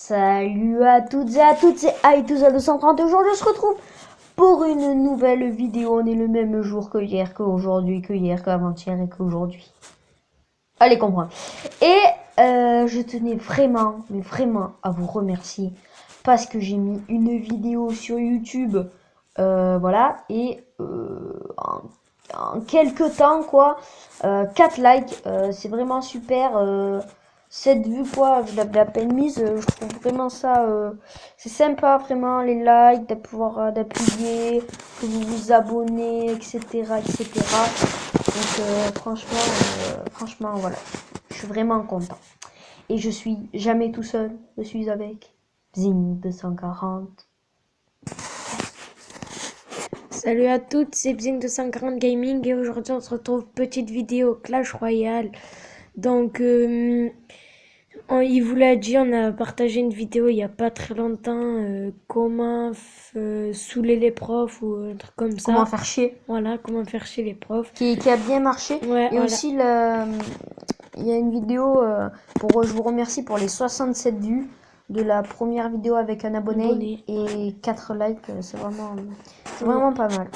Salut à toutes et à toutes, c'est Aïtouza 230. Aujourd'hui, on se retrouve pour une nouvelle vidéo. On est le même jour que hier, qu'aujourd'hui, que hier, qu'avant-hier et qu'aujourd'hui. Allez comprendre. Et je tenais vraiment, mais vraiment à vous remercier parce que j'ai mis une vidéo sur YouTube, voilà, et en quelques temps, quoi, 4 likes, c'est vraiment super. Cette vue, quoi, je l'avais à peine mise, je trouve vraiment ça, c'est sympa, vraiment, les likes, de pouvoir d'appuyer, que vous vous abonnez, etc., etc. Donc, franchement, voilà, je suis vraiment content. Et je suis jamais tout seul, je suis avec Bzing 240. Salut à toutes, c'est Bzing de 140 Gaming et aujourd'hui on se retrouve petite vidéo Clash Royale. Donc il vous l'a dit, on a partagé une vidéo il y a pas très longtemps, comment saouler les profs ou un truc comme ça. Comment faire chier. Voilà, comment faire chier les profs. Qui a bien marché. Ouais, Et voilà. aussi, il y a une vidéo, je vous remercie pour les 67 vues de la première vidéo avec un abonné. Et 4 likes, c'est vraiment pas mal.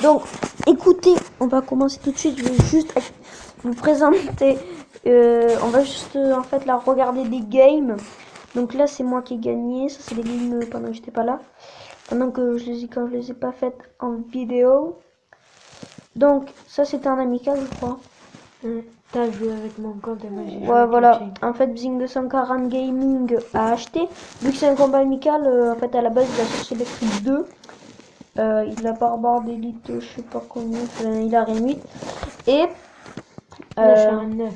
Donc, écoutez, on va commencer tout de suite. Je vais juste vous présenter. On va juste en fait là regarder des games. Donc là, c'est moi qui ai gagné. Ça, c'est des games pendant que j'étais pas là. Pendant que quand je les ai pas faites en vidéo. Donc, ça, c'était un amical, je crois. T'as joué avec mon compte et moi j'ai joué Ouais, avec voilà. le tien. En fait, Bzing 240 Gaming a acheté. Vu que c'est un combat amical, en fait, à la base, il a cherché les prix 2. Il a Barbare d'élite, je sais pas combien. Il a rien 8. Et. Là, je suis à 9.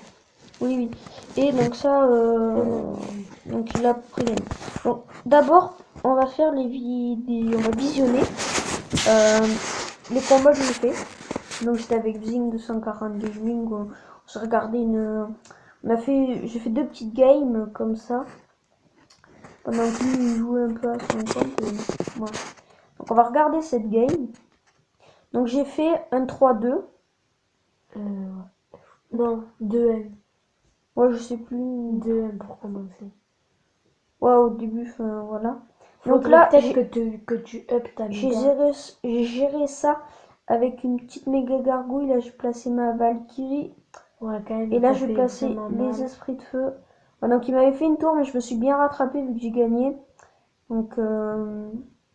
Oui. Et donc, ça. Donc, il a pris les. Donc, d'abord, on va faire les vidéos. On va visionner les combats que j'ai fait. Donc, c'était avec Bzing 240 Gaming. On s'est regardé une. J'ai fait 2 petites games comme ça. Pendant que lui, il jouait un peu à son compte. Voilà. Donc, on va regarder cette game. Donc, j'ai fait un 3-2. Non, 2M. Ouais, je sais plus. 2M pour commencer. Ouais, au début, voilà. Donc Faudrait là, peut-être que tu up ta j'ai méga. géré ça avec une petite méga gargouille. Là, j'ai placé ma Valkyrie. Ouais, quand même, Et là, t'as je vais fait placer vraiment les mal. esprits de feu. Ouais, donc, il m'avait fait une tour, mais je me suis bien rattrapée vu que j'ai gagné. Donc,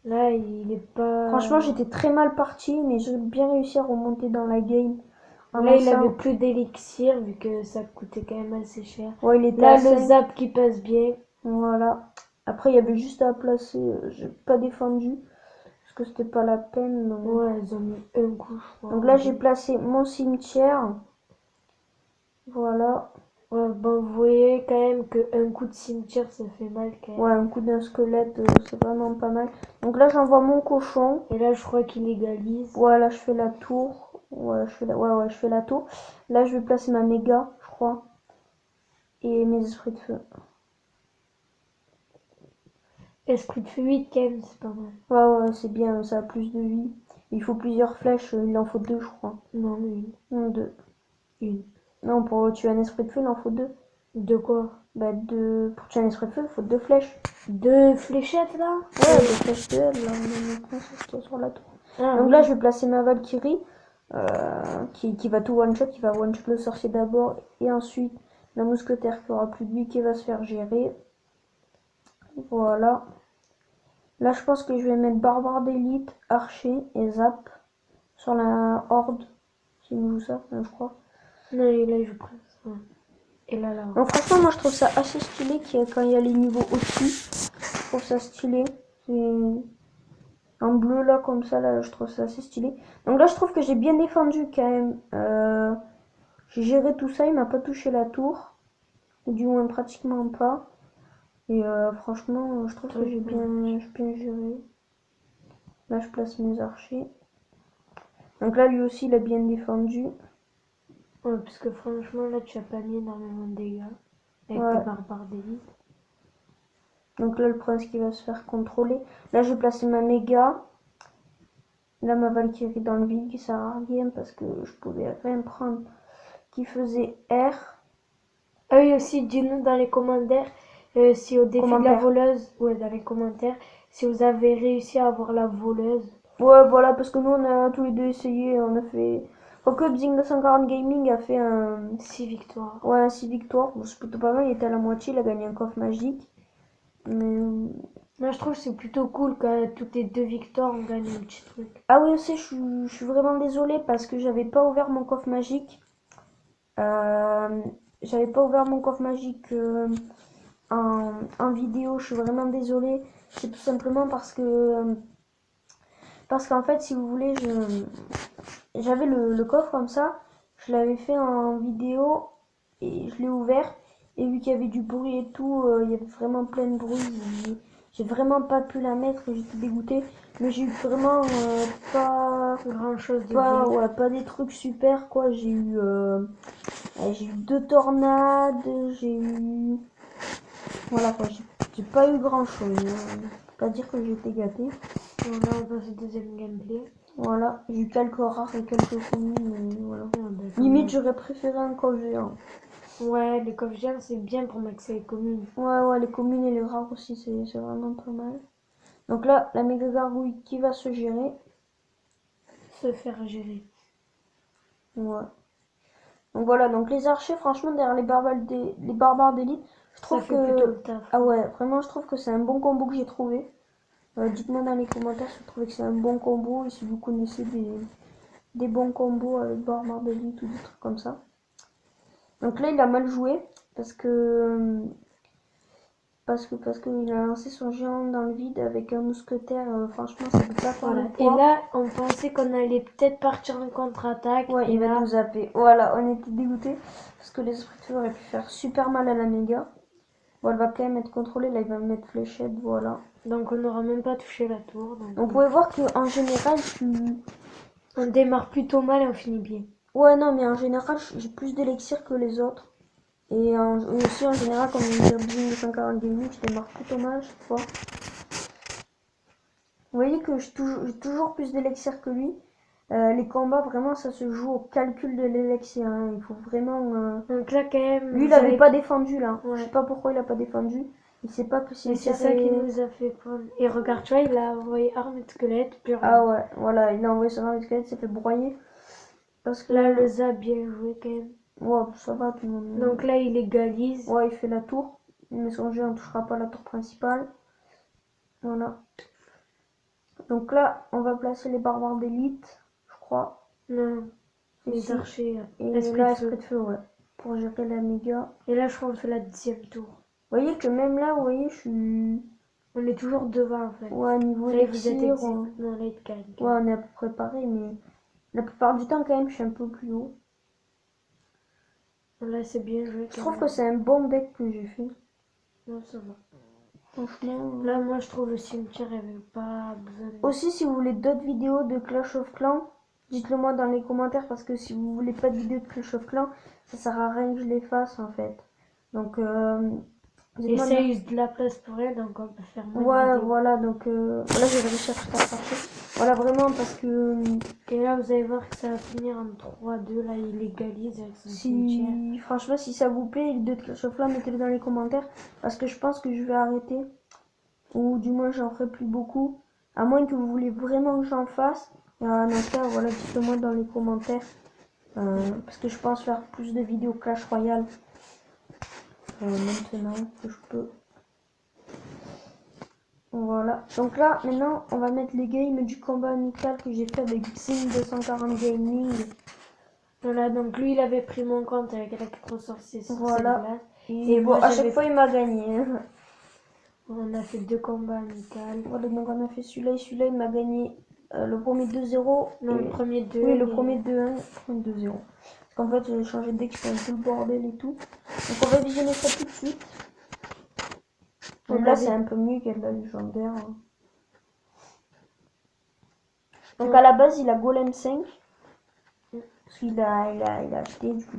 Là, il est pas. franchement, j'étais très mal partie, mais j'ai bien réussi à remonter dans la game. Là, il Ça, avait plus d'élixir vu que ça coûtait quand même assez cher. ouais, il était Là, à le 5. zap qui passe bien. Voilà. Après, il y avait juste à placer. J'ai pas défendu. Parce que c'était pas la peine. Donc, Ouais, ils ont mis un coup, je crois. donc là, j'ai placé mon cimetière. Voilà. Ouais, bon, vous voyez quand même qu'un coup de cimetière, ça fait mal quand même. Ouais, un coup d'un squelette, c'est vraiment pas mal. Donc là, j'envoie mon cochon. Et là, je crois qu'il égalise. Voilà, je fais la tour. Ouais, je fais la tour. Là, je vais placer ma méga, je crois. Et mes esprits de feu. Esprit de feu 8 quand même, c'est pas mal. Ouais, c'est bien, ça a plus de vie. Il faut plusieurs flèches, il en faut 2, je crois. Non, une. Non, 2. Une. Non, pour tuer un esprit de feu, il en faut 2. De quoi? Bah, pour tuer un esprit de feu, il faut 2 flèches. 2 fléchettes là? Ouais, 2 flèches de L, là, on est sur la tour. Ah, Donc oui. là, je vais placer ma Valkyrie, qui va tout one-shot, qui va one-shot le sorcier d'abord, et ensuite la mousquetaire qui aura plus de vie, qui va se faire gérer. Voilà. Là, je pense que je vais mettre barbare d'élite, archer et zap sur la horde. Si on joue ça, je crois. Non, et là, je prends ça. Et là. Donc franchement, moi je trouve ça assez stylé quand il y a les niveaux au-dessus. Je trouve ça stylé. C'est en bleu là, comme ça, là, je trouve ça assez stylé. Donc là, je trouve que j'ai bien défendu quand même. J'ai géré tout ça, il m'a pas touché la tour. Ou du moins pratiquement pas. Et franchement, je trouve que j'ai bien géré. Là, je place mes archers. Donc là, lui aussi, il a bien défendu. Ouais, parce que franchement, là, tu as pas mis énormément de dégâts. Avec Ouais. tes barbares d'élite. Donc là, le prince qui va se faire contrôler. Là, je vais placer ma méga. Là, ma Valkyrie dans le vide qui sert à rien parce que je pouvais rien prendre qui faisait R. Ah oui, aussi, dis-nous dans les commentaires si au défi de la Commentaire. voleuse, ouais, dans les commentaires, si vous avez réussi à avoir la voleuse. Ouais, voilà, parce que nous, on a tous les deux essayé, on a fait... Quoique Bzing 240 Gaming a fait un... 6 victoires. Ouais, un 6 victoires. Bon, c'est plutôt pas mal, il était à la moitié, il a gagné un coffre magique. Mais... Moi, je trouve que c'est plutôt cool qu'à toutes les 2 victoires, on gagne un petit truc. Ah oui, aussi, je suis vraiment désolée parce que j'avais pas ouvert mon coffre magique. Euh, J'avais pas ouvert mon coffre magique en vidéo, je suis vraiment désolée. C'est tout simplement parce qu'en fait, si vous voulez, j'avais le coffre comme ça, je l'avais fait en vidéo et je l'ai ouvert. Et vu qu'il y avait du bruit et tout, il y avait vraiment plein de bruit. J'ai vraiment pas pu la mettre, j'étais dégoûtée. Mais j'ai eu vraiment Grand chose de pas, bien. ouais, pas des trucs super quoi. J'ai eu 2 tornades, j'ai eu. Voilà quoi, j'ai pas eu grand chose. Pas dire que j'ai été gâtée. Donc là, on passe au deuxième gameplay. Voilà, j'ai eu quelques rares et quelques communes, mais voilà. Ah, bah, quand Limite, même. j'aurais préféré un coffre géant. Ouais, les coffres géants, c'est bien pour maxer les communes. Ouais, les communes et les rares aussi, c'est vraiment pas mal. Donc là, la méga gargouille qui va se gérer. Se faire gérer. Ouais. Donc voilà, donc les archers, franchement, derrière les barbares d'élite, je Ça trouve fait plutôt que. le taf. Ah ouais, vraiment, je trouve que c'est un bon combo que j'ai trouvé. Dites-moi dans les commentaires si vous trouvez que c'est un bon combo et si vous connaissez des bons combos avec barbares d'élite ou des trucs comme ça. Donc là, il a mal joué parce que. Parce qu'il a lancé son géant dans le vide avec un mousquetaire. Franchement, ça peut pas faire Voilà. le Et poids. là, on pensait qu'on allait peut-être partir en contre-attaque. Ouais, Et il va là, nous zapper. Voilà, on était dégoûtés parce que les esprits de feu auraient pu faire super mal à la méga. Bon, elle va quand même être contrôlée. Là, il va me mettre fléchette, voilà. donc on n'aura même pas touché la tour. Donc Donc, vous pouvez voir qu'en général, je suis. on démarre plutôt mal et on finit bien. Ouais, non, mais en général, j'ai plus d'élixir que les autres. Et aussi, en général, comme on dit à Bzing 240 Gaming, je démarre plutôt mal à chaque fois. Vous voyez que j'ai toujours plus d'élixir que lui. Les combats, vraiment, ça se joue au calcul de l'élixir. Hein. Il faut vraiment. Donc là, quand même, Lui, il vous avait avez... pas défendu là. Je sais Ouais. pas pourquoi il a pas défendu. Il sait pas que Mais s'il c'est tire. ça qui nous a fait prendre. Et regarde, tu vois, il a envoyé arme et de squelette, plus rien. Ah ouais, voilà, il a envoyé son arme squelette, il s'est fait broyer. Parce que. Là, le Za bien joué quand même. Ouais, ça va, tout le monde. Donc là, il égalise. Ouais, il fait la tour. Mais son jeu, on touchera pas la tour principale. Voilà. Donc là, on va placer les barbares d'élite, je crois. Non, les Ici. archers. Et Esprit là, de esprit feu. de feu, ouais. Pour gérer la méga. Et là, je crois qu'on fait la 10e tour. Vous voyez que même là, vous voyez, je suis. On est toujours devant en fait. Ouais, niveau Là, vous êtes élixir. Non, là, il te gagne. Ouais, on est à peu près pareil, mais la plupart du temps, quand même, je suis un peu plus haut. Là, c'est bien joué. Je trouve que c'est un bon deck que j'ai fait. Non, ça va. Franchement. Là, moi, je trouve le cimetière, il avait pas besoin de... Aussi, si vous voulez d'autres vidéos de Clash of Clans, dites-le moi dans les commentaires parce que si vous voulez pas de vidéos de Clash of Clans, ça sert à rien que je les fasse en fait. Donc, Et dites-moi. ça use de la place pour elle, donc on peut faire moins de Ouais, vidéos. voilà, donc là j'ai réussi à chercher. Voilà, vraiment parce que Et là, vous allez voir que ça va finir en 3-2. Là, il égalise avec son cimetière. franchement, si ça vous plaît, les vidéos de Clash of Clans, mettez-le dans les commentaires parce que je pense que je vais arrêter. Ou du moins, j'en ferai plus beaucoup. À moins que vous voulez vraiment que j'en fasse. Dans ce cas, voilà, dites-le moi dans les commentaires. Parce que je pense faire plus de vidéos Clash Royale maintenant que je peux. Voilà. Donc là, maintenant, on va mettre les games du combat amical que j'ai fait avec Xing 240 Gaming. Voilà, donc lui, il avait pris mon compte avec la 4 sorciers sur Voilà. cette place. Et bon, moi, à chaque j'avais... fois, il m'a gagné. On a fait 2 combats amicaux. Voilà, donc on a fait celui-là et celui-là, il m'a gagné le premier 2-0. Non, et... le premier 2. Oui, le premier 2-1, le premier 2-0. Parce qu'en fait, j'ai changé de deck, je fais un peu le bordel et tout. Donc on va visionner ça tout de suite. Donc là, c'est un peu mieux qu'il y a de la légendaire. Donc à la base, il a Golem 5. Parce qu'il a acheté, du coup,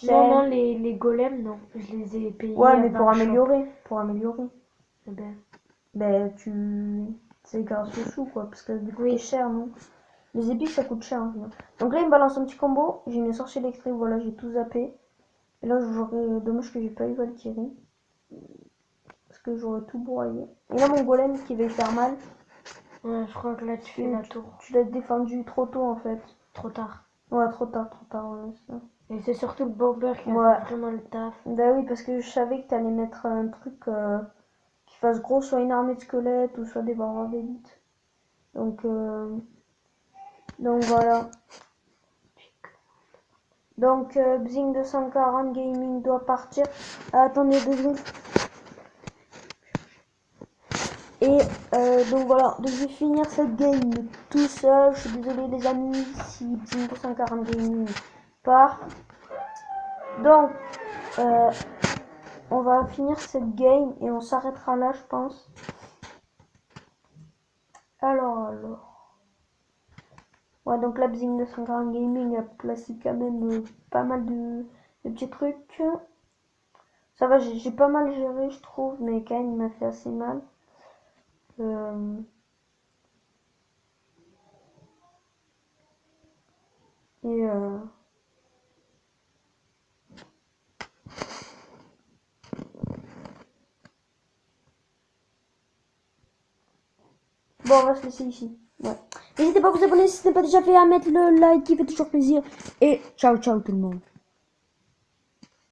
Non, les golems, non. Je les ai payés ouais, mais dans pour le shop. améliorer. Pour améliorer. Eh ben, Ben, c'est grâce aux sous, quoi. Parce que ça coûte cher, non? Les épiques, ça coûte cher, en général. Donc là, il me balance un petit combo. J'ai mis un sorcier électrique, voilà, j'ai tout zappé. Et là, j'aurais. Dommage que j'ai pas eu Valkyrie. que j'aurais tout broyé. Et là, mon golem qui va faire mal. Ouais, je crois que là tu fais la tour. Tu l'as défendu trop tôt en fait. Trop tard. Ouais, trop tard, ouais, ça. Et c'est surtout le bomber qui Ouais. a fait vraiment le taf. Bah oui, parce que je savais que t'allais mettre un truc qui fasse gros, soit une armée de squelettes ou soit des barbares d'élite. Donc voilà. Donc Bzing 240 Gaming doit partir. Attendez 2 secondes. Et donc voilà, donc je vais finir cette game tout seul. Je suis désolé les amis si Bzing 240 Gaming part. Donc on va finir cette game et on s'arrêtera là je pense. Alors. Ouais, donc la Bzing 240 Gaming a placé quand même pas mal de petits trucs. Ça va, j'ai pas mal géré, je trouve, mais quand même, il m'a fait assez mal. Et bon, on va se laisser ici. Ouais. N'hésitez pas à vous abonner si ce n'est pas déjà fait, à mettre le like qui fait toujours plaisir. Et ciao, ciao tout le monde.